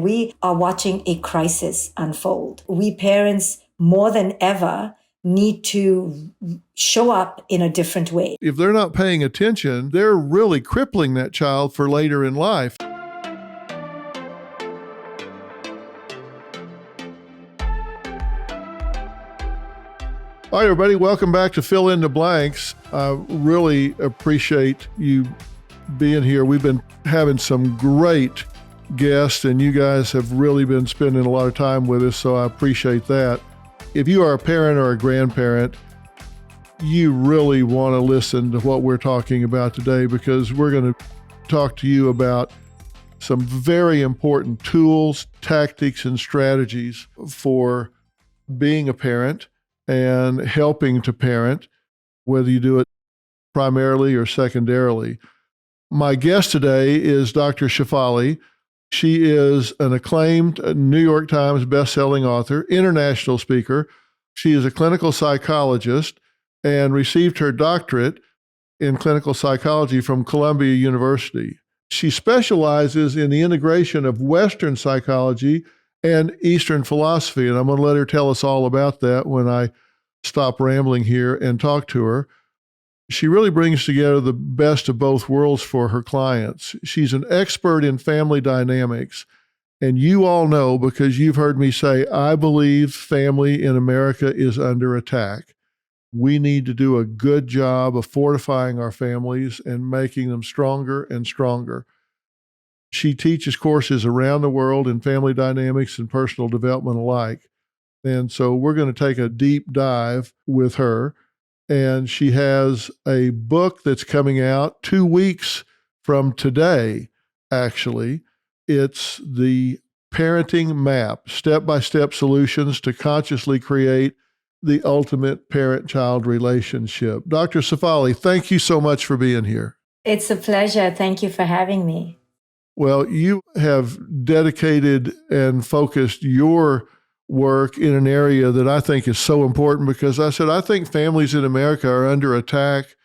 we are watching a crisis unfold. We parents, more than ever, need to show up in a different way. If they're not paying attention, they're really crippling that child for later in life. All right, everybody, welcome back to Fill in the Blanks. I really appreciate you being here. We've been having some great guests, and you guys have really been spending a lot of time with us, so I appreciate that. If you are a parent or a grandparent, you really want to listen to what we're talking about today, because we're going to talk to you about some very important tools, tactics, and strategies for being a parent and helping to parent, whether you do it primarily or secondarily. My guest today is Dr. Shefali. She is an acclaimed New York Times bestselling author, international speaker. She is a clinical psychologist and received her doctorate in clinical psychology from Columbia University. She specializes in the integration of Western psychology and Eastern philosophy, and I'm going to let her tell us all about that when I stop rambling here and talk to her. She really brings together the best of both worlds for her clients. She's an expert in family dynamics, and you all know, because you've heard me say, I believe family in America is under attack. We need to do a good job of fortifying our families and making them stronger and stronger. She teaches courses around the world in family dynamics and personal development alike. And so we're going to take a deep dive with her. And she has a book that's coming out 2 weeks from today, actually. It's the Parenting Map, step-by-step solutions to consciously create the ultimate parent-child relationship. Dr. Shefali, thank you so much for being here. It's a pleasure. Thank you for having me. Well, you have dedicated and focused your work in an area that I think is so important, because I think families in America are under attack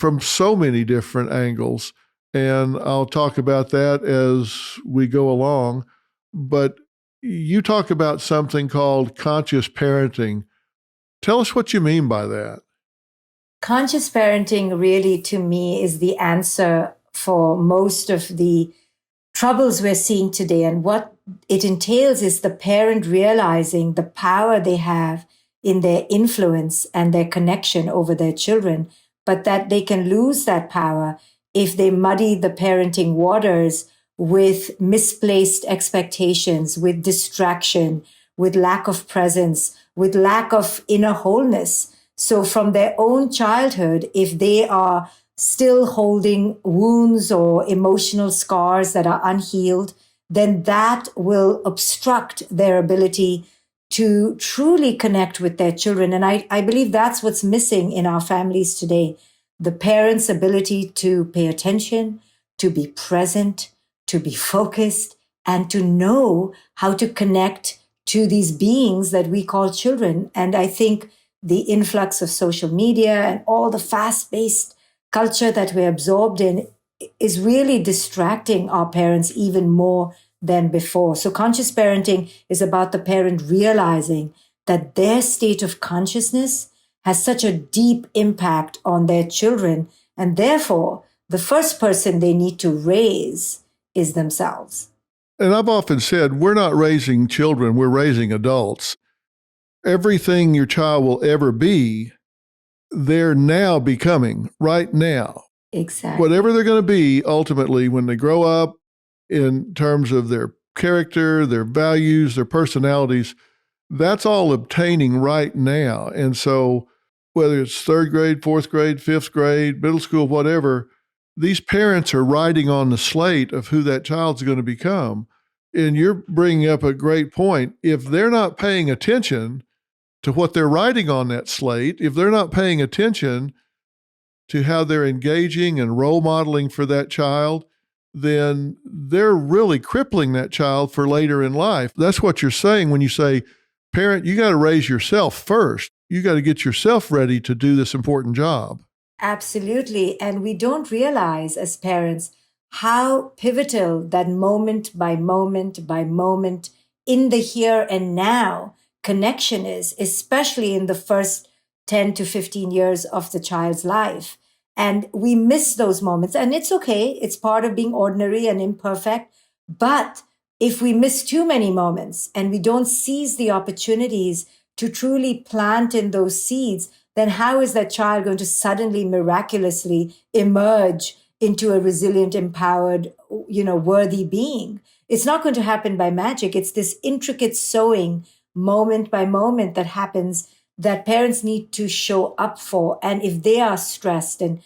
from so many different angles. And I'll talk about that as we go along. But you talk about something called conscious parenting. Tell us what you mean by that. Conscious parenting really, to me, is the answer for most of the troubles we're seeing today. And what it entails is the parent realizing the power they have in their influence and their connection over their children, but that they can lose that power if they muddy the parenting waters with misplaced expectations, with distraction, with lack of presence, with lack of inner wholeness. So from their own childhood, if they are still holding wounds or emotional scars that are unhealed, then that will obstruct their ability to truly connect with their children. And I believe that's what's missing in our families today. The parents' ability to pay attention, to be present, to be focused, and to know how to connect to these beings that we call children. And I think the influx of social media and all the fast-paced culture that we're absorbed in is really distracting our parents even more than before. So conscious parenting is about the parent realizing that their state of consciousness has such a deep impact on their children, and therefore the first person they need to raise is themselves. And I've often said, we're not raising children, we're raising adults. Everything your child will ever be, they're now becoming right now. Exactly. Whatever they're going to be ultimately when they grow up, in terms of their character, their values, their personalities, that's all obtaining right now. And so whether it's third grade, fourth grade, fifth grade, middle school, whatever, these parents are writing on the slate of who that child's going to become. And you're bringing up a great point. If they're not paying attention to what they're writing on that slate, if they're not paying attention to how they're engaging and role modeling for that child, then they're really crippling that child for later in life. That's what you're saying when you say, parent, you got to raise yourself first. You got to get yourself ready to do this important job. Absolutely. And we don't realize as parents how pivotal that moment by moment by moment in the here and now connection is, especially in the first 10 to 15 years of the child's life. And we miss those moments. And it's okay. It's part of being ordinary and imperfect. But if we miss too many moments and we don't seize the opportunities to truly plant in those seeds, then how is that child going to suddenly miraculously emerge into a resilient, empowered, worthy being? It's not going to happen by magic. It's this intricate sowing moment by moment that happens that parents need to show up for. And if they are stressed and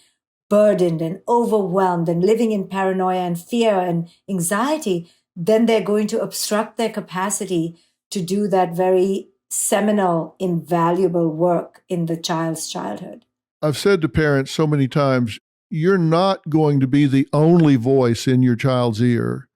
burdened and overwhelmed and living in paranoia and fear and anxiety, then they're going to obstruct their capacity to do that very seminal, invaluable work in the child's childhood. I've said to parents so many times, you're not going to be the only voice in your child's ear.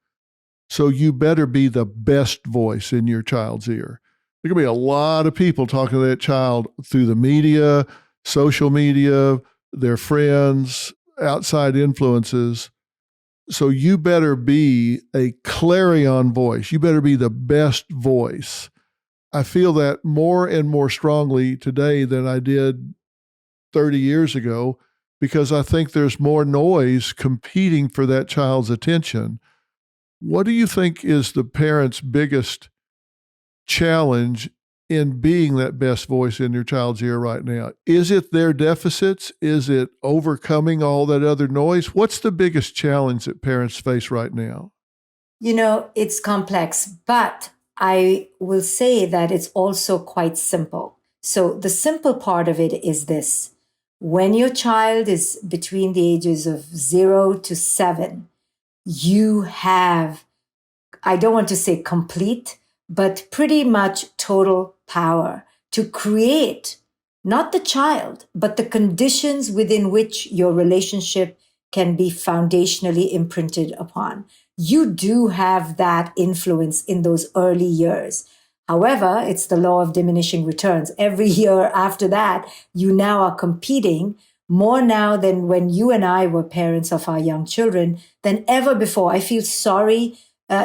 So you better be the best voice in your child's ear. There can be a lot of people talking to that child through the media, social media, their friends, outside influences. So you better be a clarion voice. You better be the best voice. I feel that more and more strongly today than I did 30 years ago, because I think there's more noise competing for that child's attention. What do you think is the parent's biggest challenge in being that best voice in your child's ear right now? Is it their deficits? Is it overcoming all that other noise? What's the biggest challenge that parents face right now? It's complex, but I will say that it's also quite simple. So the simple part of it is this. When your child is between the ages of 0 to 7, you have, I don't want to say complete, but pretty much total power to create not the child, but the conditions within which your relationship can be foundationally imprinted upon. You do have that influence in those early years. However, it's the law of diminishing returns. Every year after that, you now are competing more now than when you and I were parents of our young children than ever before. I feel sorry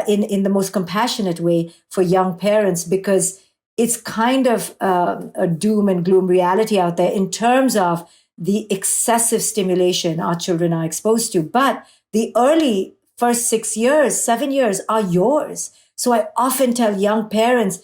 in the most compassionate way for young parents, because it's kind of a doom and gloom reality out there in terms of the excessive stimulation our children are exposed to. But the early first 6 years, 7 years are yours. So I often tell young parents,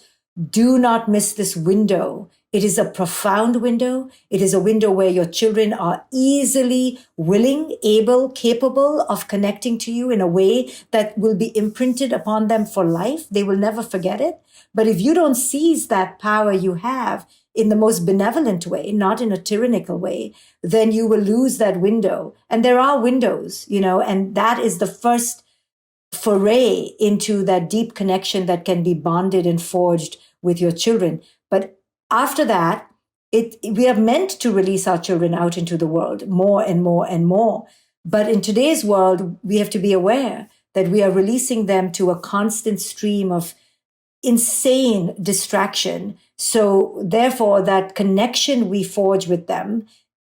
do not miss this window. It is a profound window. It is a window where your children are easily willing, able, capable of connecting to you in a way that will be imprinted upon them for life. They will never forget it. But if you don't seize that power you have in the most benevolent way, not in a tyrannical way, then you will lose that window. And there are windows, and that is the first foray into that deep connection that can be bonded and forged with your children. But after that, we are meant to release our children out into the world more and more and more. But in today's world, we have to be aware that we are releasing them to a constant stream of insane distraction. So therefore, that connection we forge with them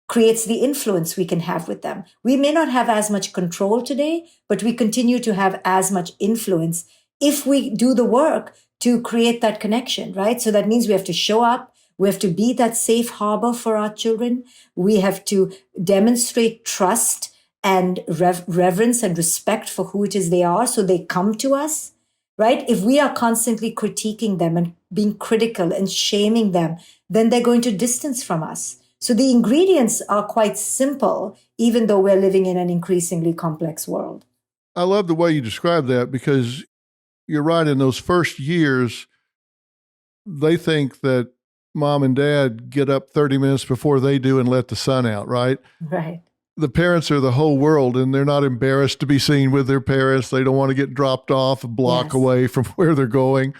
creates the influence we can have with them. We may not have as much control today, but we continue to have as much influence if we do the work to create that connection, right? So that means we have to show up. We have to be that safe harbor for our children. We have to demonstrate trust and reverence and respect for who it is they are, so they come to us, right? If we are constantly critiquing them and being critical and shaming them, then they're going to distance from us. So the ingredients are quite simple, even though we're living in an increasingly complex world. I love the way you describe that, because you're right. In those first years, they think that mom and dad get up 30 minutes before they do and let the sun out, right? Right. The parents are the whole world, and they're not embarrassed to be seen with their parents. They don't want to get dropped off a block away from where they're going.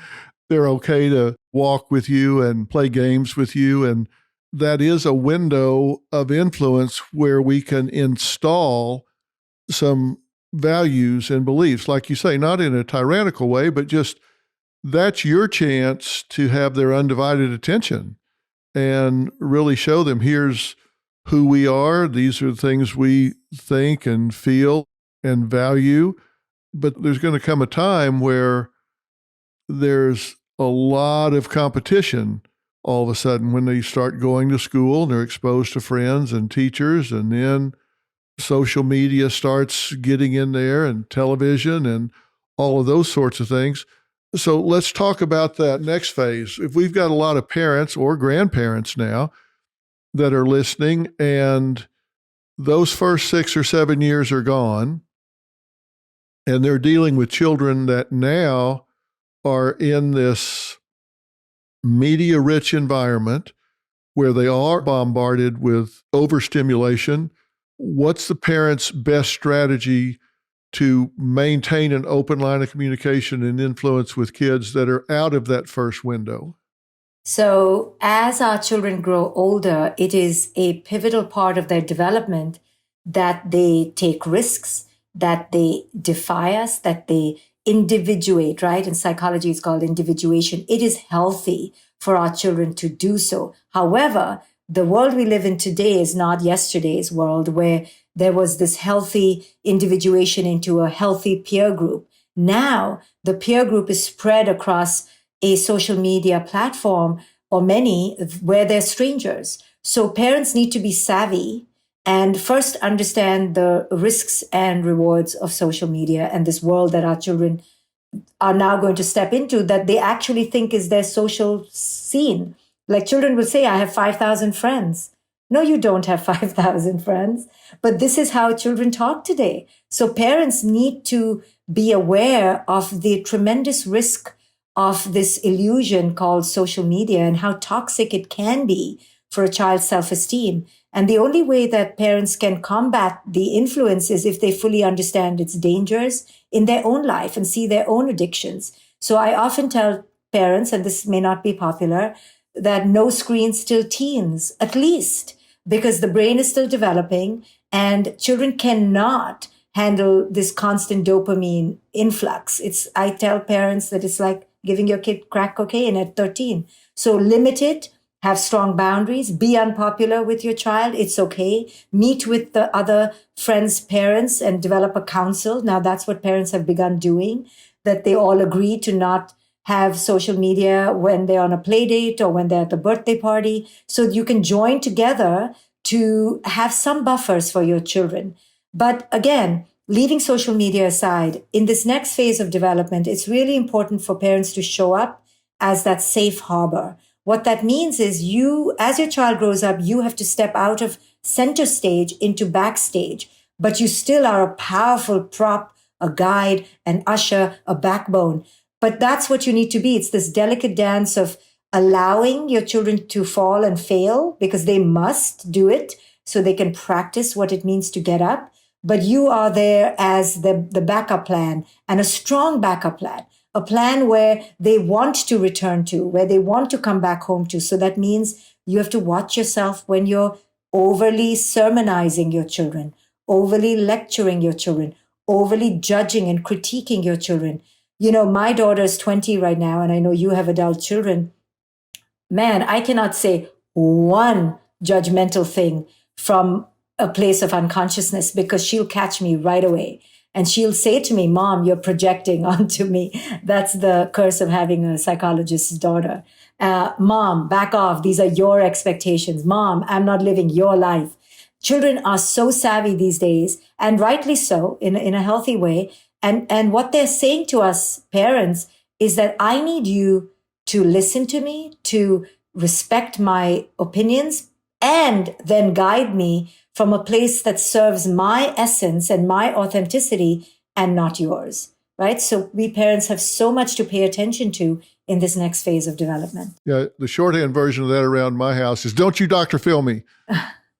They're okay to walk with you and play games with you. And that is a window of influence where we can install some values and beliefs, like you say, not in a tyrannical way, but just that's your chance to have their undivided attention and really show them, here's who we are. These are the things we think and feel. and value. But there's going to come a time where there's a lot of competition all of a sudden when they start going to school and they're exposed to friends and teachers, and then social media starts getting in there and television and all of those sorts of things. So let's talk about that next phase. If we've got a lot of parents or grandparents now that are listening and those first 6 or 7 years are gone and they're dealing with children that now are in this media-rich environment where they are bombarded with overstimulation, what's the parent's best strategy to maintain an open line of communication and influence with kids that are out of that first window? So as our children grow older, it is a pivotal part of their development that they take risks, that they defy us, that they individuate, right? In psychology, it's called individuation. It is healthy for our children to do so. However, the world we live in today is not yesterday's world where there was this healthy individuation into a healthy peer group. Now, the peer group is spread across a social media platform or many where they're strangers. So parents need to be savvy and first understand the risks and rewards of social media and this world that our children are now going to step into that they actually think is their social scene. Like children will say, I have 5,000 friends. No, you don't have 5,000 friends. But this is how children talk today. So parents need to be aware of the tremendous risk of this illusion called social media and how toxic it can be for a child's self-esteem. And the only way that parents can combat the influence is if they fully understand its dangers in their own life and see their own addictions. So I often tell parents, and this may not be popular, that no screens till teens, at least, because the brain is still developing and children cannot handle this constant dopamine influx. I tell parents that it's like giving your kid crack cocaine at 13. So limit it, have strong boundaries, be unpopular with your child. It's okay. Meet with the other friends' parents and develop a council. Now that's what parents have begun doing, that they all agree to not have social media when they're on a play date or when they're at the birthday party. So you can join together to have some buffers for your children. But again, leaving social media aside, in this next phase of development, it's really important for parents to show up as that safe harbor. What that means is you, as your child grows up, you have to step out of center stage into backstage, but you still are a powerful prop, a guide, an usher, a backbone. But that's what you need to be. It's this delicate dance of allowing your children to fall and fail because they must do it so they can practice what it means to get up. But you are there as the backup plan and a strong backup plan, a plan where they want to return to, where they want to come back home to. So that means you have to watch yourself when you're overly sermonizing your children, overly lecturing your children, overly judging and critiquing your children. You know, my daughter is 20 right now, and I know you have adult children. Man, I cannot say one judgmental thing from a place of unconsciousness because she'll catch me right away. And she'll say to me, Mom, you're projecting onto me. That's the curse of having a psychologist's daughter. Mom, back off. These are your expectations. Mom, I'm not living your life. Children are so savvy these days, and rightly so, in a healthy way. And what they're saying to us parents is that I need you to listen to me, to respect my opinions, and then guide me from a place that serves my essence and my authenticity and not yours, right? So we parents have so much to pay attention to in this next phase of development. Yeah, the shorthand version of that around my house is, don't you Dr. Phil me.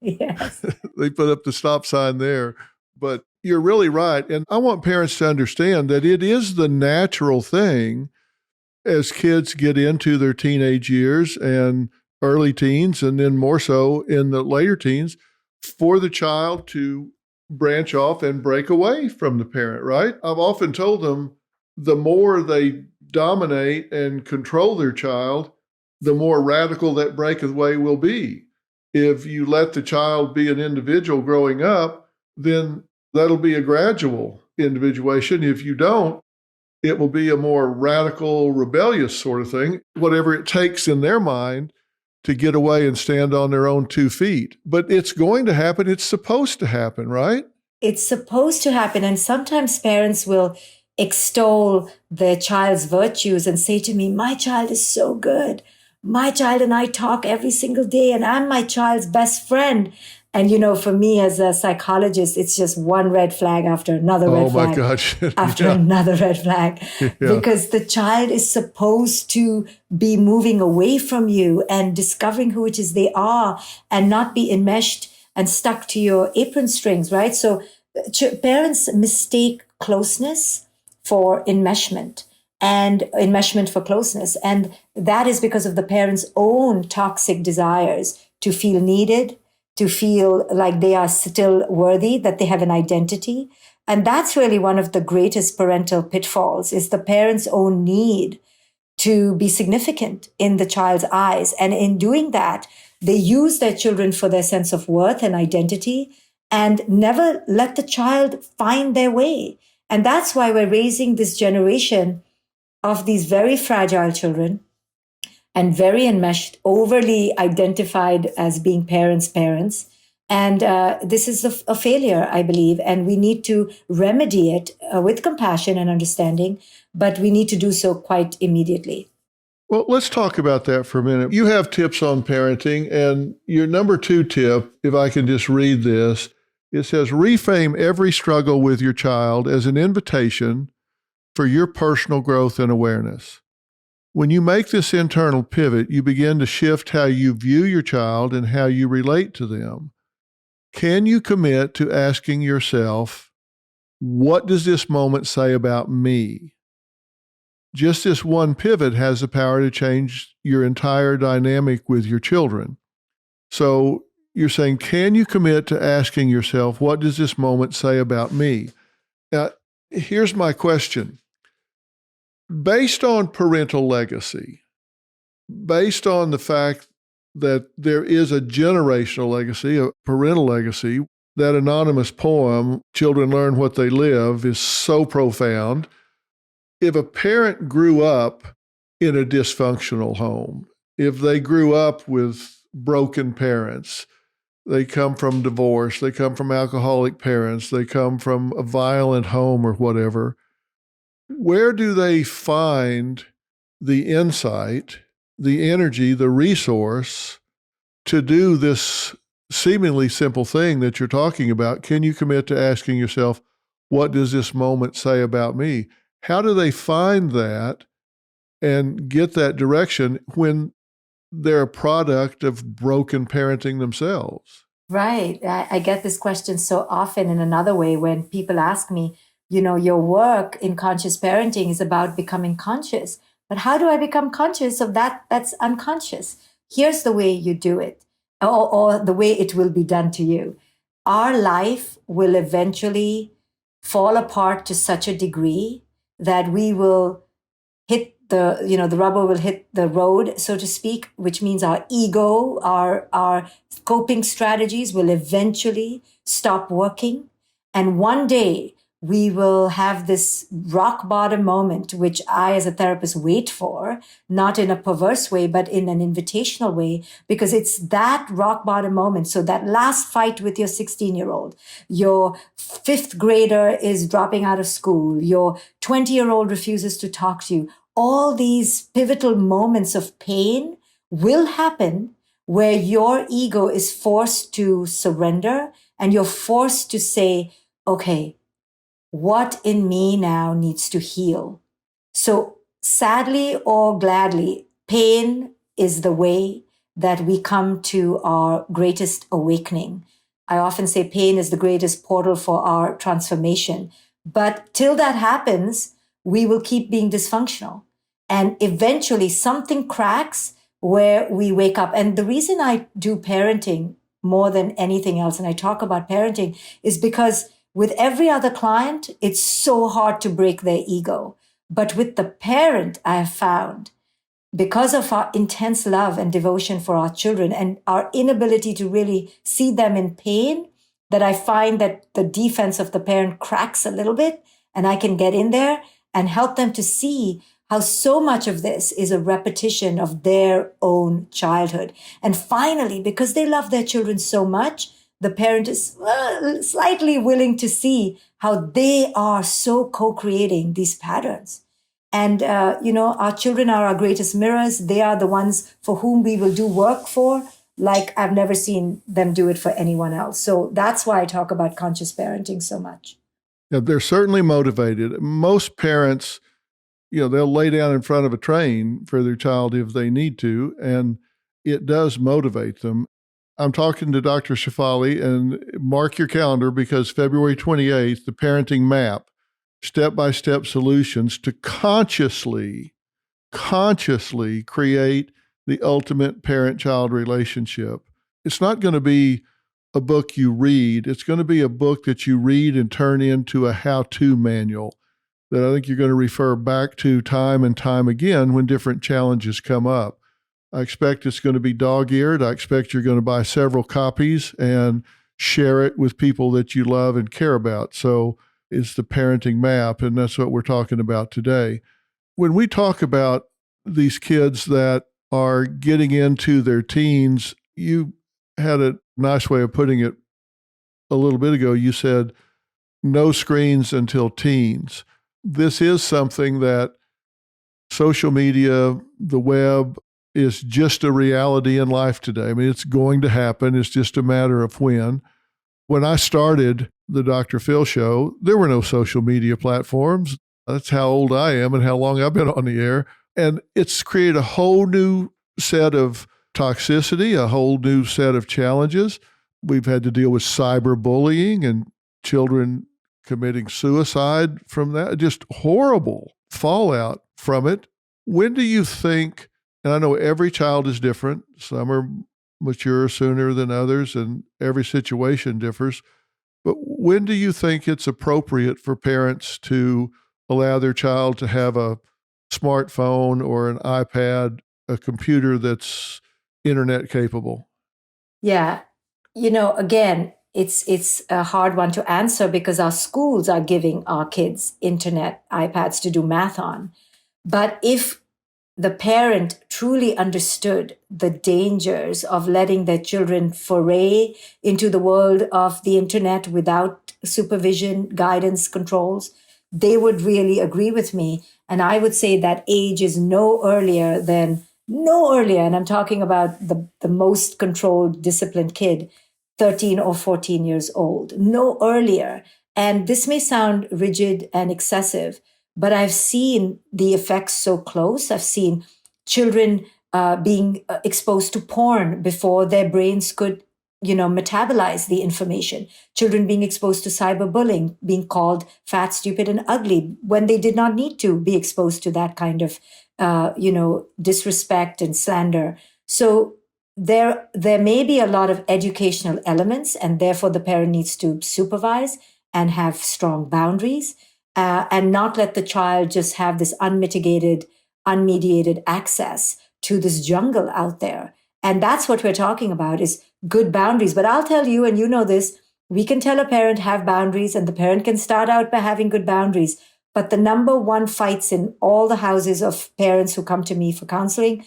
Yes. They put up the stop sign there. But you're really right. And I want parents to understand that it is the natural thing as kids get into their teenage years and early teens, and then more so in the later teens, for the child to branch off and break away from the parent, right? I've often told them the more they dominate and control their child, the more radical that breakaway will be. If you let the child be an individual growing up, then That'll be a gradual individuation. If you don't, it will be a more radical, rebellious sort of thing, whatever it takes in their mind to get away and stand on their own 2 feet. But it's going to happen. It's supposed to happen, right? It's supposed to happen. And sometimes parents will extol their child's virtues and say to me, my child is so good. My child and I talk every single day, and I'm my child's best friend. And, for me as a psychologist, it's just one red flag after another red flag. Oh, my gosh. After another red flag. Yeah. Because the child is supposed to be moving away from you and discovering who it is they are and not be enmeshed and stuck to your apron strings, right? So parents mistake closeness for enmeshment and enmeshment for closeness. And that is because of the parents' own toxic desires to feel needed, to feel like they are still worthy, that they have an identity. And that's really one of the greatest parental pitfalls, is the parents' own need to be significant in the child's eyes. And in doing that, they use their children for their sense of worth and identity and never let the child find their way. And that's why we're raising this generation of these very fragile children and very enmeshed, overly identified as being parents. And this is a failure, I believe, and we need to remedy it with compassion and understanding, but we need to do so quite immediately. Well, let's talk about that for a minute. You have tips on parenting, and your number 2 tip, if I can just read this, it says, reframe every struggle with your child as an invitation for your personal growth and awareness. When you make this internal pivot, you begin to shift how you view your child and how you relate to them. Can you commit to asking yourself, what does this moment say about me? Just this one pivot has the power to change your entire dynamic with your children. So you're saying, can you commit to asking yourself, what does this moment say about me? Now, here's my question. Based on parental legacy, based on the fact that there is a generational legacy, a parental legacy, that anonymous poem, Children Learn What They Live, is so profound. If a parent grew up in a dysfunctional home, if they grew up with broken parents, they come from divorce, they come from alcoholic parents, they come from a violent home or whatever, where do they find the insight, the energy, the resource to do this seemingly simple thing that you're talking about? Can you commit to asking yourself, what does this moment say about me? How do they find that and get that direction when they're a product of broken parenting themselves? Right. I get this question so often in another way when people ask me, your work in conscious parenting is about becoming conscious. But how do I become conscious of that that's unconscious? Here's the way you do it, or the way it will be done to you. Our life will eventually fall apart to such a degree that we will hit the rubber will hit the road, so to speak, which means our ego, our coping strategies will eventually stop working. And one day we will have this rock bottom moment, which I, as a therapist, wait for, not in a perverse way, but in an invitational way, because it's that rock bottom moment. So that last fight with your 16-year-old, your 5th grader is dropping out of school, your 20-year-old refuses to talk to you. All these pivotal moments of pain will happen where your ego is forced to surrender and you're forced to say, okay, what in me now needs to heal? So sadly or gladly, pain is the way that we come to our greatest awakening. I often say pain is the greatest portal for our transformation. But till that happens, we will keep being dysfunctional. And eventually something cracks where we wake up. And the reason I do parenting more than anything else, and I talk about parenting, is because with every other client, it's so hard to break their ego. But with the parent, I have found, because of our intense love and devotion for our children and our inability to really see them in pain, that I find that the defense of the parent cracks a little bit, and I can get in there and help them to see how so much of this is a repetition of their own childhood. And finally, because they love their children so much, the parent is slightly willing to see how they are so co-creating these patterns. And, our children are our greatest mirrors. They are the ones for whom we will do work for, like I've never seen them do it for anyone else. So that's why I talk about conscious parenting so much. Yeah, they're certainly motivated. Most parents, they'll lay down in front of a train for their child if they need to, and it does motivate them. I'm talking to Dr. Shefali, and mark your calendar because February 28th, the Parenting Map, step-by-step solutions to consciously create the ultimate parent-child relationship. It's not going to be a book you read. It's going to be a book that you read and turn into a how-to manual that I think you're going to refer back to time and time again when different challenges come up. I expect it's going to be dog-eared. I expect you're going to buy several copies and share it with people that you love and care about. So it's the Parenting Map, and that's what we're talking about today. When we talk about these kids that are getting into their teens, you had a nice way of putting it a little bit ago. You said, no screens until teens. This is something that social media, the web, is just a reality in life today. I mean, it's going to happen. It's just a matter of when. When I started the Dr. Phil show, there were no social media platforms. That's how old I am and how long I've been on the air. And it's created a whole new set of toxicity, a whole new set of challenges. We've had to deal with cyberbullying and children committing suicide from that, just horrible fallout from it. When do you think, and I know every child is different, some are mature sooner than others, and every situation differs, but when do you think it's appropriate for parents to allow their child to have a smartphone or an iPad, a computer that's internet capable? Yeah. Again, it's a hard one to answer because our schools are giving our kids internet, iPads to do math on. But if the parent truly understood the dangers of letting their children foray into the world of the internet without supervision, guidance, controls, they would really agree with me. And I would say that age is no earlier, and I'm talking about the most controlled, disciplined kid, 13 or 14 years old, no earlier. And this may sound rigid and excessive, but I've seen the effects so close. I've seen children being exposed to porn before their brains could, metabolize the information. Children being exposed to cyberbullying, being called fat, stupid, and ugly when they did not need to be exposed to that kind of, disrespect and slander. So there may be a lot of educational elements, and therefore the parent needs to supervise and have strong boundaries. And not let the child just have this unmitigated, unmediated access to this jungle out there. And that's what we're talking about is good boundaries. But I'll tell you, and you know this, we can tell a parent have boundaries, and the parent can start out by having good boundaries. But the number one fights in all the houses of parents who come to me for counseling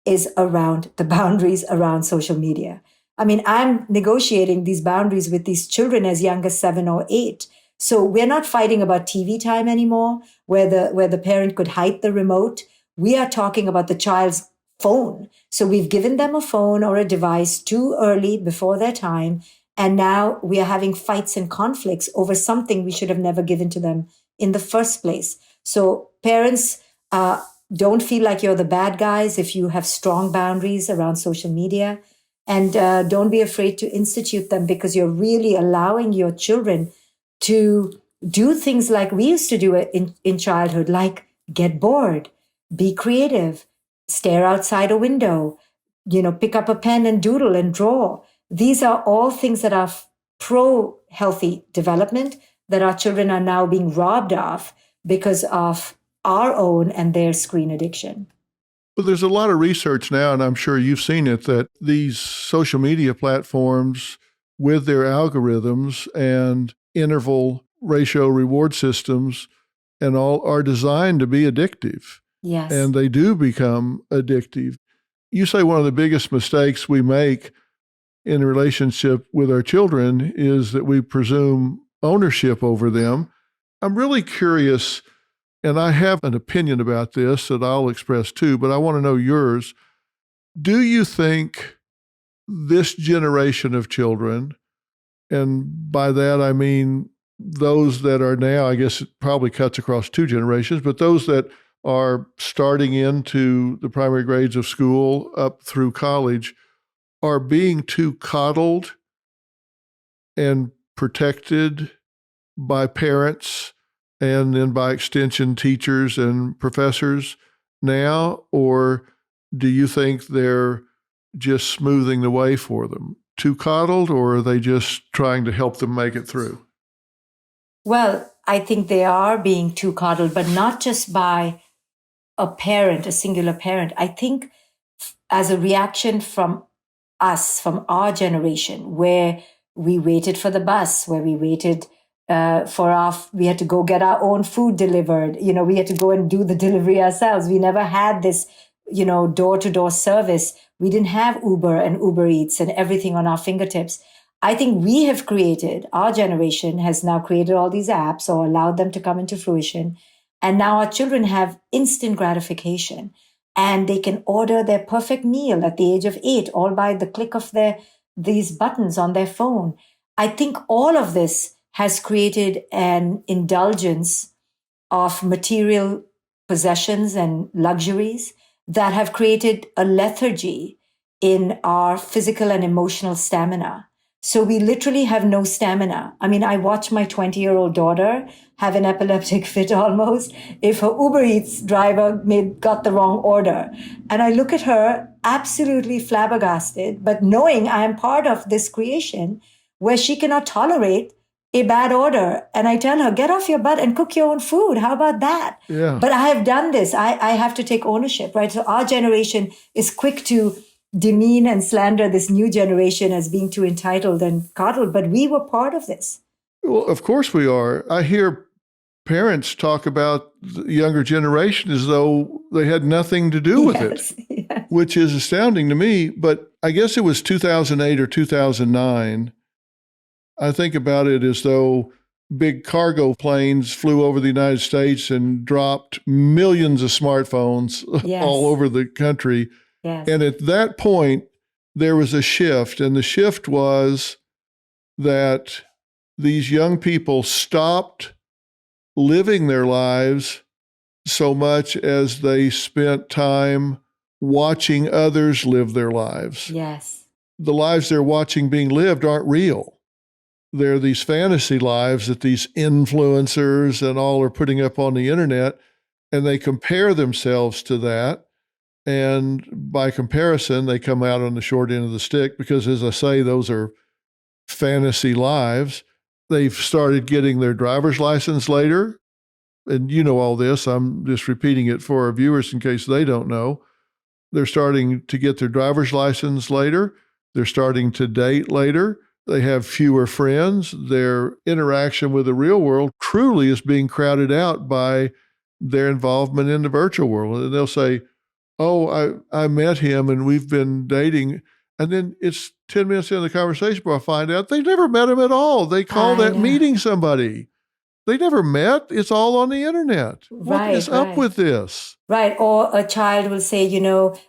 is around the boundaries around social media. I mean, I'm negotiating these boundaries with these children as young as 7 or 8. So we're not fighting about TV time anymore, where the parent could hide the remote. We are talking about the child's phone. So we've given them a phone or a device too early before their time. And now we are having fights and conflicts over something we should have never given to them in the first place. So parents, don't feel like you're the bad guys if you have strong boundaries around social media. And don't be afraid to institute them, because you're really allowing your children to do things like we used to do it in childhood, like get bored, be creative, stare outside a window, pick up a pen and doodle and draw. These are all things that are pro-healthy development that our children are now being robbed of because of our own and their screen addiction. Well, there's a lot of research now, and I'm sure you've seen it, that these social media platforms with their algorithms and interval ratio reward systems and all are designed to be addictive. Yes. And they do become addictive. You say one of the biggest mistakes we make in a relationship with our children is that we presume ownership over them. I'm really curious, and I have an opinion about this that I'll express too, but I want to know yours. Do you think this generation of children, and by that I mean those that are now, I guess it probably cuts across two generations, but those that are starting into the primary grades of school up through college, are being too coddled and protected by parents and then by extension teachers and professors now? Or do you think they're just smoothing the way for them? Too coddled, or are they just trying to help them make it through? Well, I think they are being too coddled, but not just by a parent, a singular parent. I think as a reaction from us, from our generation, where we waited for the bus, where we waited we had to go get our own food delivered. We had to go and do the delivery ourselves. We never had this, door-to-door service. We didn't have Uber and Uber Eats and everything on our fingertips. I think our generation has now created all these apps or allowed them to come into fruition. And now our children have instant gratification. And they can order their perfect meal at the age of 8, all by the click of these buttons on their phone. I think all of this has created an indulgence of material possessions and luxuries that have created a lethargy in our physical and emotional stamina. So we literally have no stamina. I mean, I watch my 20-year-old daughter have an epileptic fit almost if her Uber Eats driver got the wrong order. And I look at her absolutely flabbergasted, but knowing I am part of this creation where she cannot tolerate a bad order. And I tell her, get off your butt and cook your own food. How about that? Yeah. But I have done this. I have to take ownership, right? So our generation is quick to demean and slander this new generation as being too entitled and coddled, but we were part of this. Well, of course we are. I hear parents talk about the younger generation as though they had nothing to do with it, which is astounding to me. But I guess it was 2008 or 2009. I think about it as though big cargo planes flew over the United States and dropped millions of smartphones all over the country. Yes. And at that point, there was a shift. And the shift was that these young people stopped living their lives so much as they spent time watching others live their lives. Yes. The lives they're watching being lived aren't real. They're these fantasy lives that these influencers and all are putting up on the internet, and they compare themselves to that. And by comparison, they come out on the short end of the stick because, as I say, those are fantasy lives. They've started getting their driver's license later. And you know all this. I'm just repeating it for our viewers in case they don't know. They're starting to get their driver's license later. They're starting to date later. They have fewer friends. Their interaction with the real world truly is being crowded out by their involvement in the virtual world. And they'll say, oh, I met him and we've been dating. And then it's 10 minutes into the conversation where I find out they never met him at all. They call that meeting somebody. They never met. It's all on the internet. What is up with this? Right. Or a child will say,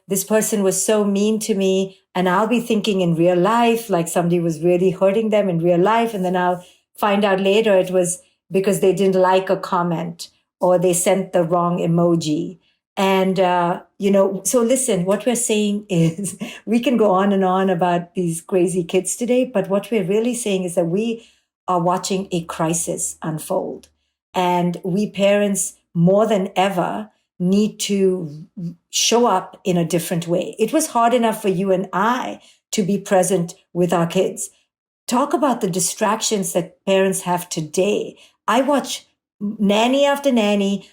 this person was so mean to me. And I'll be thinking in real life, like somebody was really hurting them in real life. And then I'll find out later it was because they didn't like a comment or they sent the wrong emoji. And, so listen, what we're saying is we can go on and on about these crazy kids today, but what we're really saying is that we are watching a crisis unfold. And we parents, more than ever, need to show up in a different way. It was hard enough for you and I to be present with our kids. Talk about the distractions that parents have today. I watch nanny after nanny,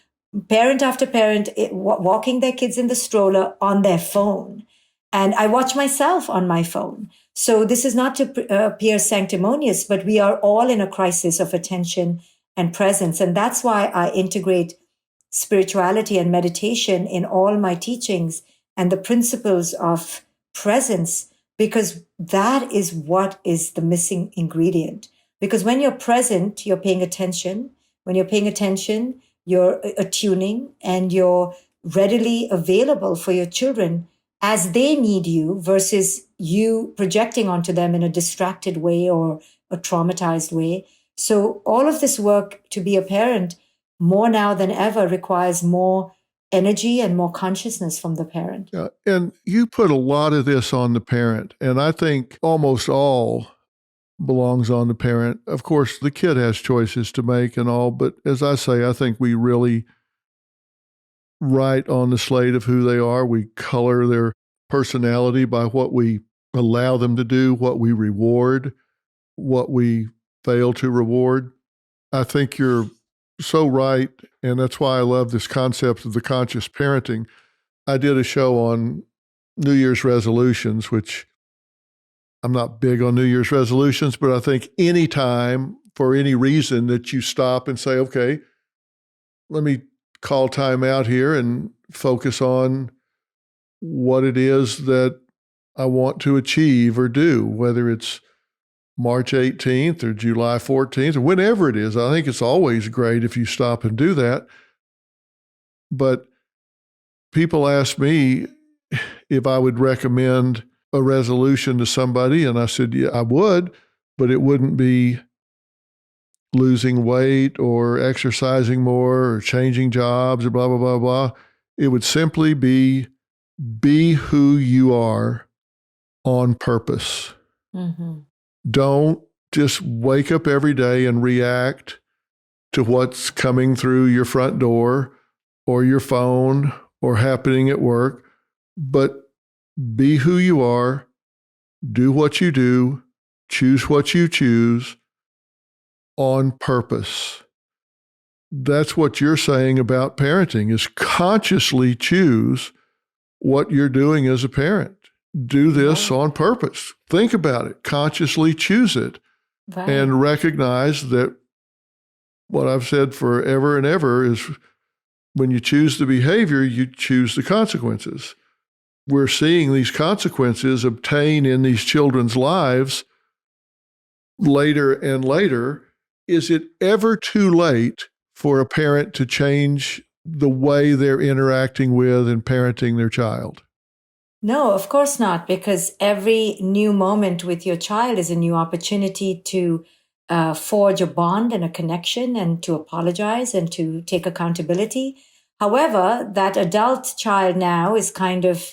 parent after parent walking their kids in the stroller on their phone. And I watch myself on my phone. So this is not to appear sanctimonious, but we are all in a crisis of attention and presence. And that's why I integrate spirituality and meditation in all my teachings and the principles of presence, because that is what is the missing ingredient. Because when you're present, you're paying attention. When you're paying attention, you're attuning and you're readily available for your children as they need you versus you projecting onto them in a distracted way or a traumatized way. So all of this work to be a parent more now than ever requires more energy and more consciousness from the parent. Yeah, and you put a lot of this on the parent, and I think almost all belongs on the parent. Of course, the kid has choices to make and all, but as I say, I think we really write on the slate of who they are. We color their personality by what we allow them to do, what we reward, what we fail to reward. I think you're so right, and that's why I love this concept of the conscious parenting. I did a show on New Year's resolutions, which I'm not big on New Year's resolutions, but I think any time for any reason that you stop and say, okay, let me call time out here and focus on what it is that I want to achieve or do, whether it's March 18th or July 14th or whenever it is. I think it's always great if you stop and do that. But people ask me if I would recommend a resolution to somebody, and I said, yeah, I would, but it wouldn't be losing weight or exercising more or changing jobs or blah, blah, blah, blah. It would simply be who you are on purpose. Mm-hmm. Don't just wake up every day and react to what's coming through your front door or your phone or happening at work, but be who you are, do what you do, choose what you choose on purpose. That's what you're saying about parenting, is consciously choose what you're doing as a parent. Do this on purpose. Think about it. Consciously choose it. Right. And recognize that what I've said forever and ever is when you choose the behavior, you choose the consequences. We're seeing these consequences obtain in these children's lives later and later. Is it ever too late for a parent to change the way they're interacting with and parenting their child? No, of course not, because every new moment with your child is a new opportunity to forge a bond and a connection and to apologize and to take accountability. However, that adult child now is kind of,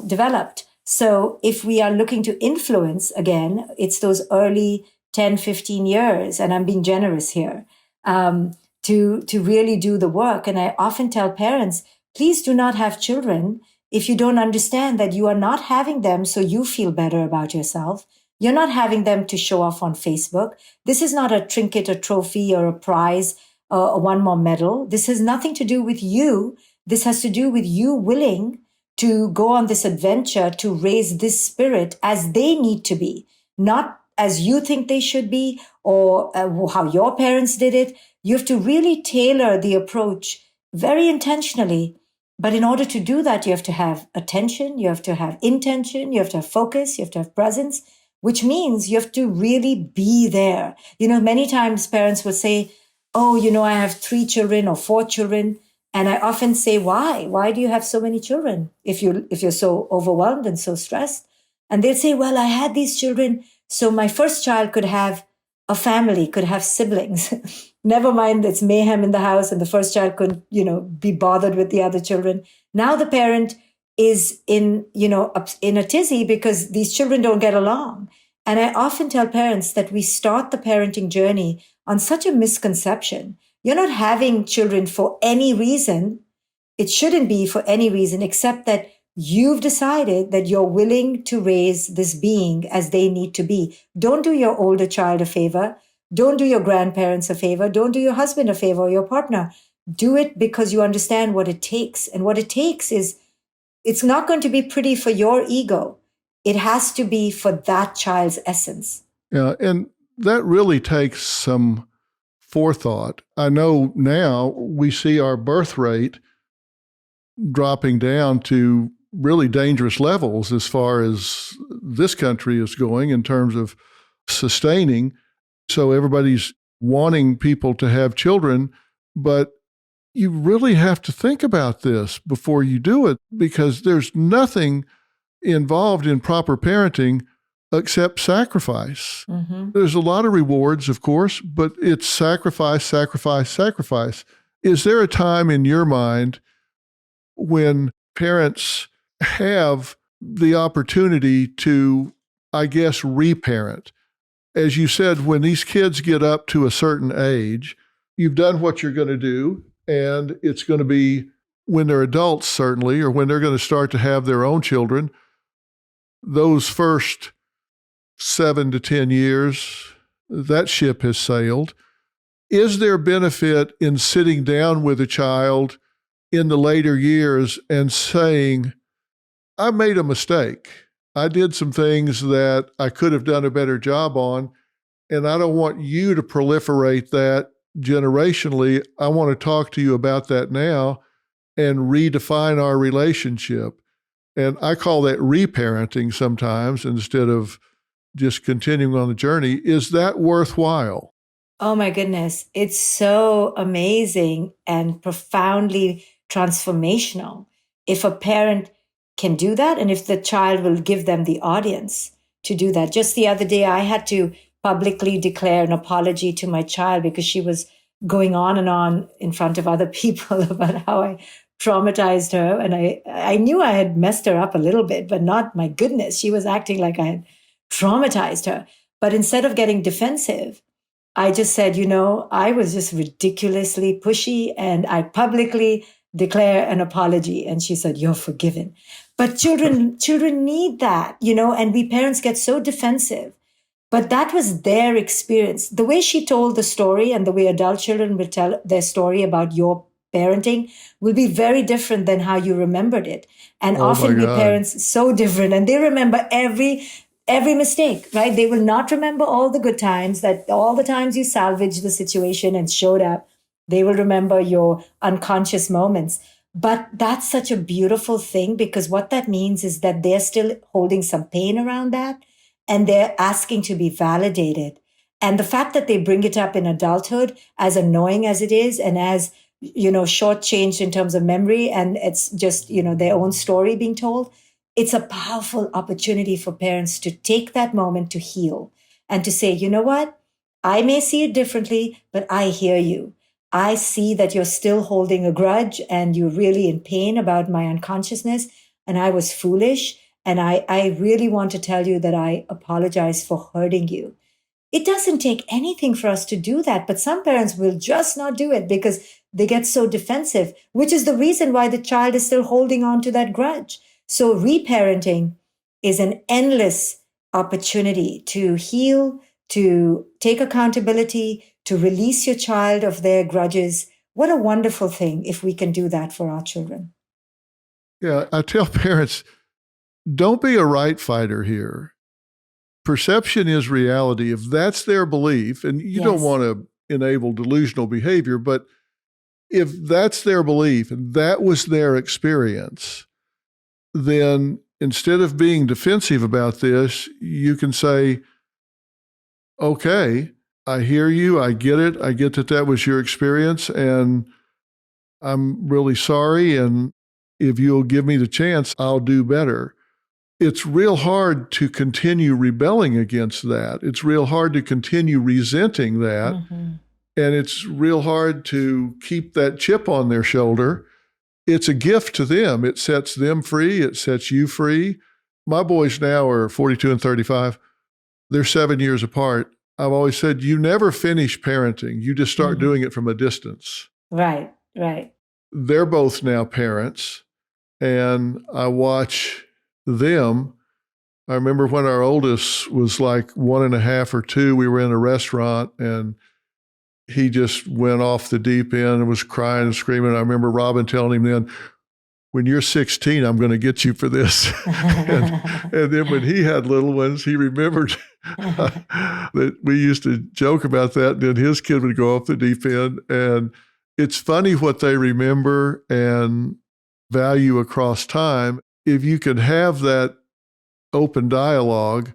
developed. So if we are looking to influence, again, it's those early 10, 15 years, and I'm being generous here, to really do the work. And I often tell parents, please do not have children if you don't understand that you are not having them so you feel better about yourself. You're not having them to show off on Facebook. This is not a trinket, a trophy, or a prize, or one more medal. This has nothing to do with you. This has to do with you willing to go on this adventure to raise this spirit as they need to be, not as you think they should be or how your parents did it. You have to really tailor the approach very intentionally. But in order to do that, you have to have attention, you have to have intention, you have to have focus, you have to have presence, which means you have to really be there. Many times parents will say, oh, I have 3 children or 4 children. And I often say, why? Why do you have so many children if you're so overwhelmed and so stressed? And they'll say, well, I had these children so my first child could have a family, could have siblings. Never mind, it's mayhem in the house and the first child couldn't, be bothered with the other children. Now the parent is in a tizzy because these children don't get along. And I often tell parents that we start the parenting journey on such a misconception. You're not having children for any reason. It shouldn't be for any reason except that you've decided that you're willing to raise this being as they need to be. Don't do your older child a favor. Don't do your grandparents a favor. Don't do your husband a favor or your partner. Do it because you understand what it takes. And what it takes is, it's not going to be pretty for your ego. It has to be for that child's essence. Yeah, and that really takes some forethought. I know now we see our birth rate dropping down to really dangerous levels as far as this country is going in terms of sustaining. So everybody's wanting people to have children, but you really have to think about this before you do it, because there's nothing involved in proper parenting except sacrifice. Mm-hmm. There's a lot of rewards, of course, but it's sacrifice, sacrifice, sacrifice. Is there a time in your mind when parents have the opportunity to, I guess, reparent? As you said, when these kids get up to a certain age, you've done what you're going to do, and it's going to be when they're adults, certainly, or when they're going to start to have their own children, those first 7 to 10 years, that ship has sailed. Is there benefit in sitting down with a child in the later years and saying, I made a mistake. I did some things that I could have done a better job on, and I don't want you to proliferate that generationally. I want to talk to you about that now and redefine our relationship. And I call that reparenting sometimes instead of just continuing on the journey. Is that worthwhile? Oh my goodness. It's so amazing and profoundly transformational if a parent can do that and if the child will give them the audience to do that. Just the other day, I had to publicly declare an apology to my child because she was going on and on in front of other people about how I traumatized her. And I knew I had messed her up a little bit, but not, my goodness, she was acting like I had traumatized her. But instead of getting defensive, I just said, I was just ridiculously pushy, and I publicly declare an apology. And she said, you're forgiven. But children need that, and we parents get so defensive. But that was their experience. The way she told the story and the way adult children will tell their story about your parenting will be very different than how you remembered it. And often we parents so different, and they remember every mistake, right? They will not remember all the good times, that all the times you salvaged the situation and showed up. They will remember your unconscious moments. But that's such a beautiful thing, because what that means is that they're still holding some pain around that, and they're asking to be validated. And the fact that they bring it up in adulthood, as annoying as it is, and as, shortchanged in terms of memory, and it's just, their own story being told, it's a powerful opportunity for parents to take that moment to heal and to say, you know what? I may see it differently, but I hear you. I see that you're still holding a grudge and you're really in pain about my unconsciousness, and I was foolish. And I really want to tell you that I apologize for hurting you. It doesn't take anything for us to do that, but some parents will just not do it because they get so defensive, which is the reason why the child is still holding on to that grudge. So reparenting is an endless opportunity to heal, to take accountability, to release your child of their grudges. What a wonderful thing if we can do that for our children. Yeah, I tell parents, don't be a right fighter here. Perception is reality. If that's their belief, and you don't want to enable delusional behavior, but if that's their belief and that was their experience, then instead of being defensive about this, you can say, okay, I hear you. I get it. I get that that was your experience, and I'm really sorry. And if you'll give me the chance, I'll do better. It's real hard to continue rebelling against that. It's real hard to continue resenting that. Mm-hmm. And it's real hard to keep that chip on their shoulder. It's a gift to them. It sets them free. It sets you free. My boys now are 42 and 35. They're 7 years apart. I've always said, you never finish parenting. You just start doing it from a distance. Right. They're both now parents, and I watch them. I remember when our oldest was like 1.5 or 2, we were in a restaurant and he just went off the deep end and was crying and screaming. I remember Robin telling him then, when you're 16, I'm going to get you for this. And then when he had little ones, he remembered that we used to joke about that. And then his kid would go off the deep end. And it's funny what they remember and value across time. If you can have that open dialogue,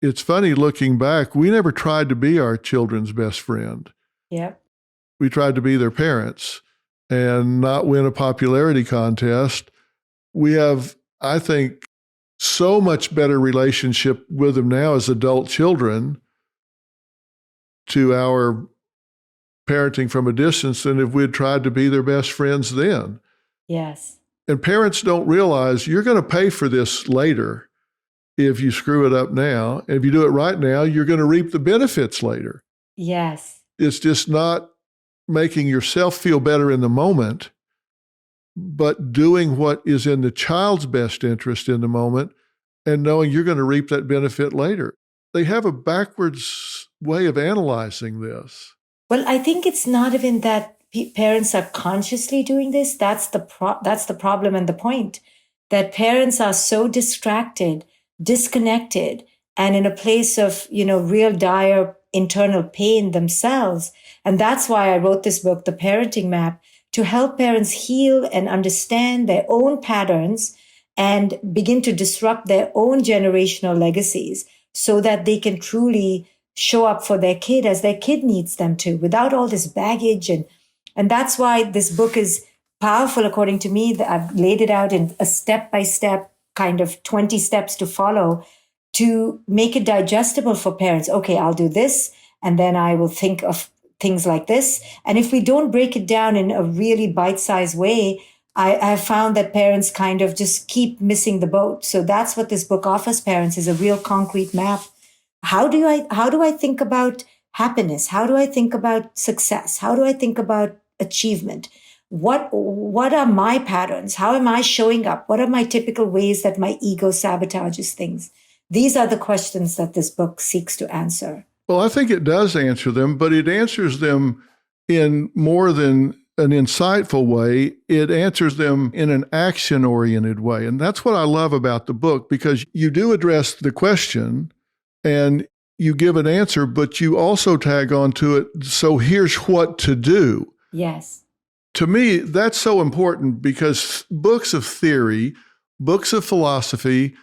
it's funny looking back, we never tried to be our children's best friend. Yep. We tried to be their parents and not win a popularity contest. We have, I think, so much better relationship with them now as adult children to our parenting from a distance than if we'd tried to be their best friends then. Yes. And parents don't realize you're going to pay for this later if you screw it up now. And if you do it right now, you're going to reap the benefits later. Yes. It's just not making yourself feel better in the moment, but doing what is in the child's best interest in the moment and knowing you're going to reap that benefit later. They have a backwards way of analyzing this. Well, I think it's not even that parents are consciously doing this. That's the problem and the point, that parents are so distracted, disconnected, and in a place of, real dire internal pain themselves. And that's why I wrote this book, The Parenting Map, to help parents heal and understand their own patterns and begin to disrupt their own generational legacies so that they can truly show up for their kid as their kid needs them to, without all this baggage. And that's why this book is powerful, according to me. That I've laid it out in a step-by-step kind of 20 steps to follow to make it digestible for parents. Okay, I'll do this, and then I will think of things like this. And if we don't break it down in a really bite-sized way, I have found that parents kind of just keep missing the boat. So that's what this book offers parents, is a real concrete map. How do I think about happiness? How do I think about success? How do I think about achievement? What are my patterns? How am I showing up? What are my typical ways that my ego sabotages things? These are the questions that this book seeks to answer. Well, I think it does answer them, but it answers them in more than an insightful way. It answers them in an action-oriented way. And that's what I love about the book, because you do address the question and you give an answer, but you also tag on to it. So here's what to do. Yes. To me, that's so important, because books of theory, books of philosophy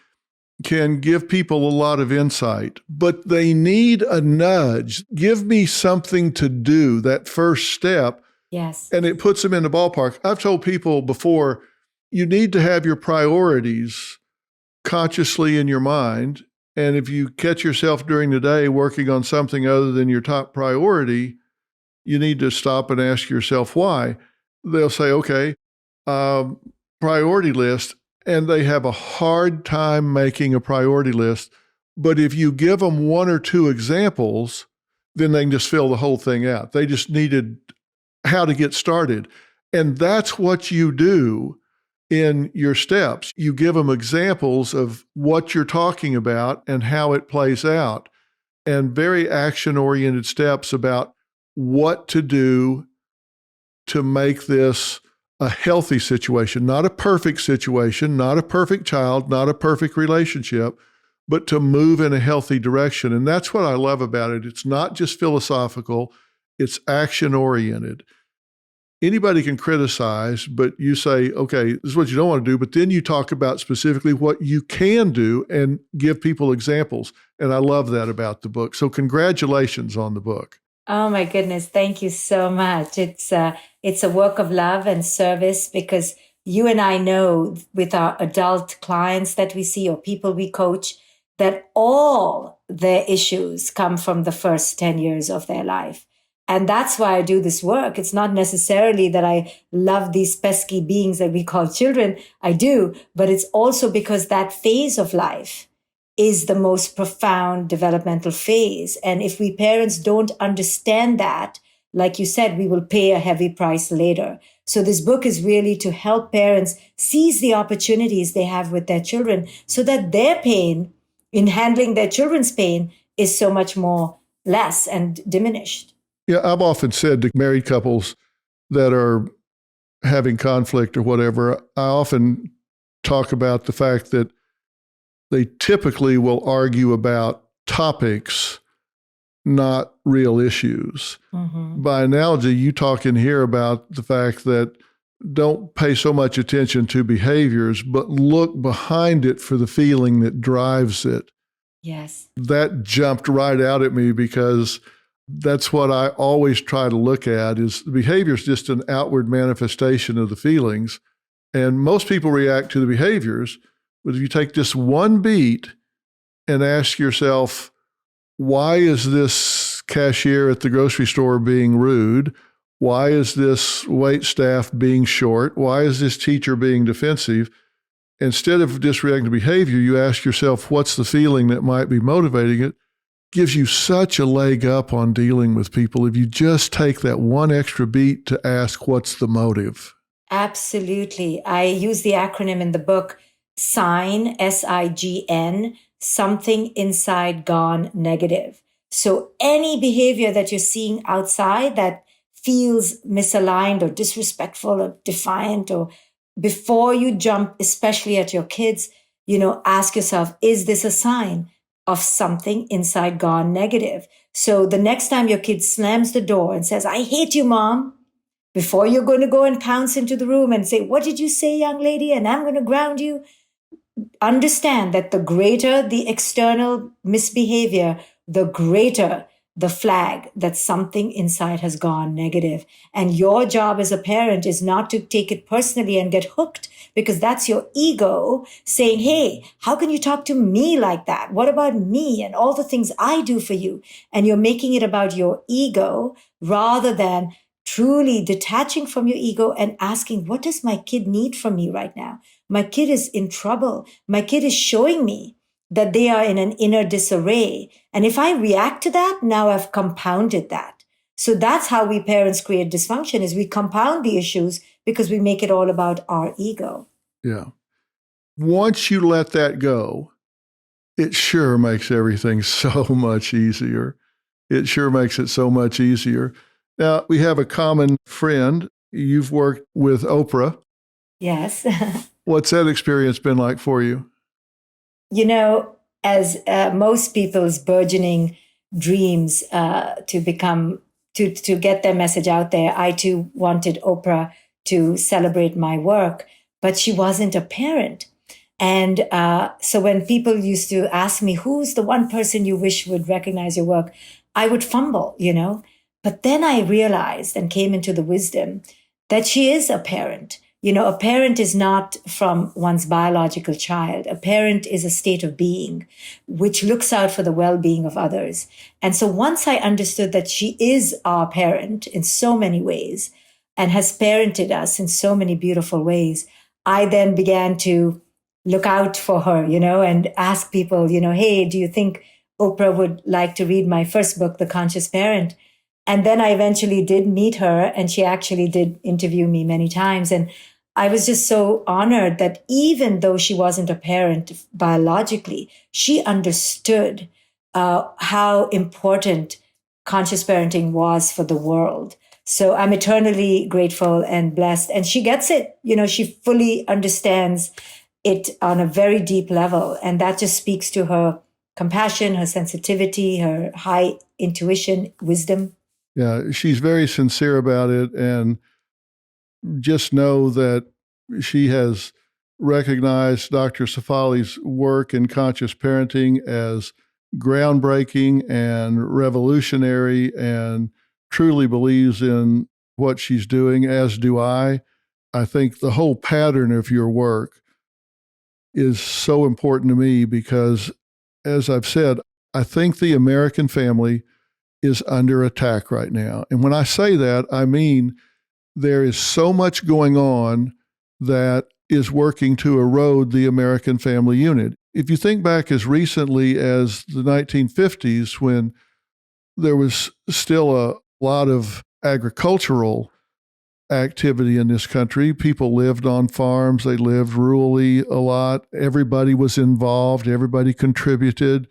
can give people a lot of insight, but they need a nudge. Give me something to do, that first step. Yes. And it puts them in the ballpark. I've told people before, you need to have your priorities consciously in your mind. And if you catch yourself during the day working on something other than your top priority, you need to stop and ask yourself why. They'll say, okay, priority list. And they have a hard time making a priority list. But if you give them one or two examples, then they can just fill the whole thing out. They just needed how to get started. And that's what you do in your steps. You give them examples of what you're talking about and how it plays out, and very action-oriented steps about what to do to make this a healthy situation, not a perfect situation, not a perfect child, not a perfect relationship, but to move in a healthy direction. And that's what I love about it. It's not just philosophical, it's action-oriented. Anybody can criticize, but you say, okay, this is what you don't want to do, but then you talk about specifically what you can do and give people examples. And I love that about the book. So congratulations on the book. Oh my goodness. Thank you so much. It's a work of love and service, because you and I know with our adult clients that we see or people we coach that all their issues come from the first 10 years of their life. And that's why I do this work. It's not necessarily that I love these pesky beings that we call children. I do, but it's also because that phase of life is the most profound developmental phase. And if we parents don't understand that, like you said, we will pay a heavy price later. So this book is really to help parents seize the opportunities they have with their children so that their pain in handling their children's pain is so much more less and diminished. Yeah, I've often said to married couples that are having conflict or whatever, I often talk about the fact that they typically will argue about topics, not real issues. Mm-hmm. By analogy, you talk in here about the fact that don't pay so much attention to behaviors, but look behind it for the feeling that drives it. Yes. That jumped right out at me because that's what I always try to look at is the behavior is just an outward manifestation of the feelings. And most people react to the behaviors. But if you take just one beat and ask yourself, why is this cashier at the grocery store being rude? Why is this wait staff being short? Why is this teacher being defensive? Instead of just reacting to behavior, you ask yourself, what's the feeling that might be motivating it? Gives you such a leg up on dealing with people if you just take that one extra beat to ask, what's the motive? Absolutely. I use the acronym in the book, SIGN, SIGN, something inside gone negative. So any behavior that you're seeing outside that feels misaligned or disrespectful or defiant, or before you jump, especially at your kids, ask yourself, is this a sign of something inside gone negative? So the next time your kid slams the door and says, I hate you, Mom, before you're going to go and pounce into the room and say, what did you say, young lady? And I'm going to ground you. Understand that the greater the external misbehavior, the greater the flag that something inside has gone negative. And your job as a parent is not to take it personally and get hooked, because that's your ego saying, hey, how can you talk to me like that? What about me and all the things I do for you? And you're making it about your ego rather than truly detaching from your ego and asking, what does my kid need from me right now? My kid is in trouble. My kid is showing me that they are in an inner disarray. And if I react to that, now I've compounded that. So that's how we parents create dysfunction, is we compound the issues because we make it all about our ego. Yeah. Once you let that go, it sure makes everything so much easier. It sure makes it so much easier. Now, we have a common friend. You've worked with Oprah. Yes. What's that experience been like for you? As most people's burgeoning dreams to get their message out there, I too wanted Oprah to celebrate my work, but she wasn't a parent. And so when people used to ask me, who's the one person you wish would recognize your work, I would fumble, But then I realized and came into the wisdom that she is a parent. A parent is not from one's biological child. A parent is a state of being which looks out for the well-being of others. And so once I understood that she is our parent in so many ways and has parented us in so many beautiful ways, I then began to look out for her, and ask people, hey, do you think Oprah would like to read my first book, The Conscious Parent? And then I eventually did meet her, and she actually did interview me many times. And I was just so honored that even though she wasn't a parent biologically, she understood how important conscious parenting was for the world. So I'm eternally grateful and blessed. And she gets it. She fully understands it on a very deep level. And that just speaks to her compassion, her sensitivity, her high intuition, wisdom. Yeah, she's very sincere about it. And just know that she has recognized Dr. Shefali's work in conscious parenting as groundbreaking and revolutionary, and truly believes in what she's doing, as do I. I think the whole pattern of your work is so important to me because, as I've said, I think the American family is under attack right now. And when I say that, I mean there is so much going on that is working to erode the American family unit. If you think back as recently as the 1950s, when there was still a lot of agricultural activity in this country, people lived on farms, they lived rurally a lot, everybody was involved, everybody contributed.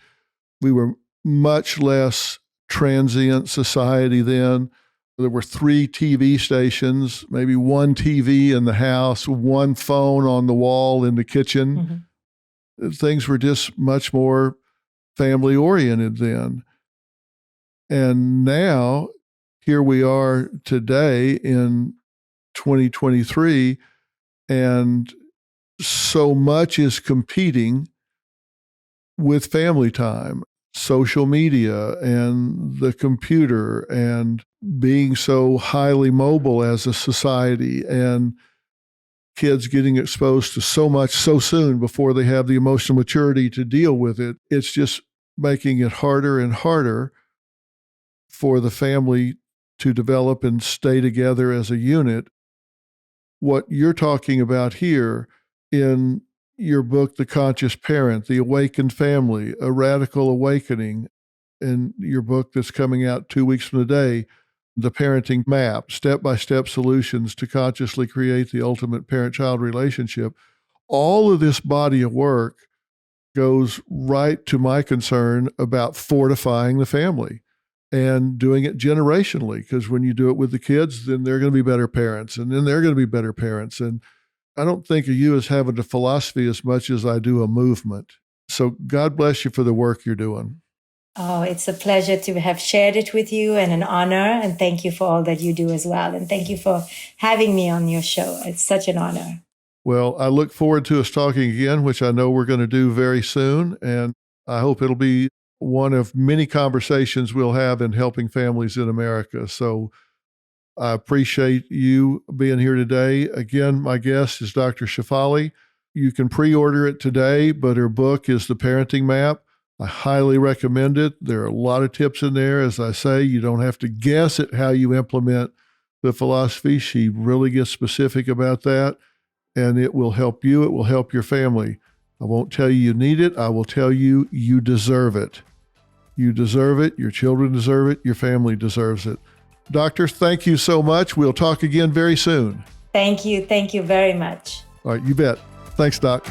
We were much less transient society then. There were 3 TV stations, maybe 1 TV in the house, 1 phone on the wall in the kitchen. Things were just much more family oriented then. And now, here we are today in 2023, and so much is competing with family time, social media and the computer, and being so highly mobile as a society, and kids getting exposed to so much so soon before they have the emotional maturity to deal with it. It's just making it harder and harder for the family to develop and stay together as a unit. What you're talking about here in your book, The Conscious Parent, The Awakened Family, A Radical Awakening, and your book that's coming out 2 weeks from today, The Parenting Map, Step-by-Step Solutions to Consciously Create the Ultimate Parent-Child Relationship. All of this body of work goes right to my concern about fortifying the family and doing it generationally, because when you do it with the kids, then they're going to be better parents, and then they're going to be better parents. And I don't think of you as having a philosophy as much as I do a movement. So God bless you for the work you're doing. Oh, it's a pleasure to have shared it with you, and an honor. And thank you for all that you do as well. And thank you for having me on your show. It's such an honor. Well, I look forward to us talking again, which I know we're going to do very soon. And I hope it'll be one of many conversations we'll have in helping families in America. So I appreciate you being here today. Again, my guest is Dr. Shefali. You can pre-order it today, but her book is The Parenting Map. I highly recommend it. There are a lot of tips in there. As I say, you don't have to guess at how you implement the philosophy. She really gets specific about that, and it will help you. It will help your family. I won't tell you need it. I will tell you you deserve it. You deserve it. Your children deserve it. Your family deserves it. Doctor, thank you so much. We'll talk again very soon. Thank you. Thank you very much. All right, you bet. Thanks, Doc.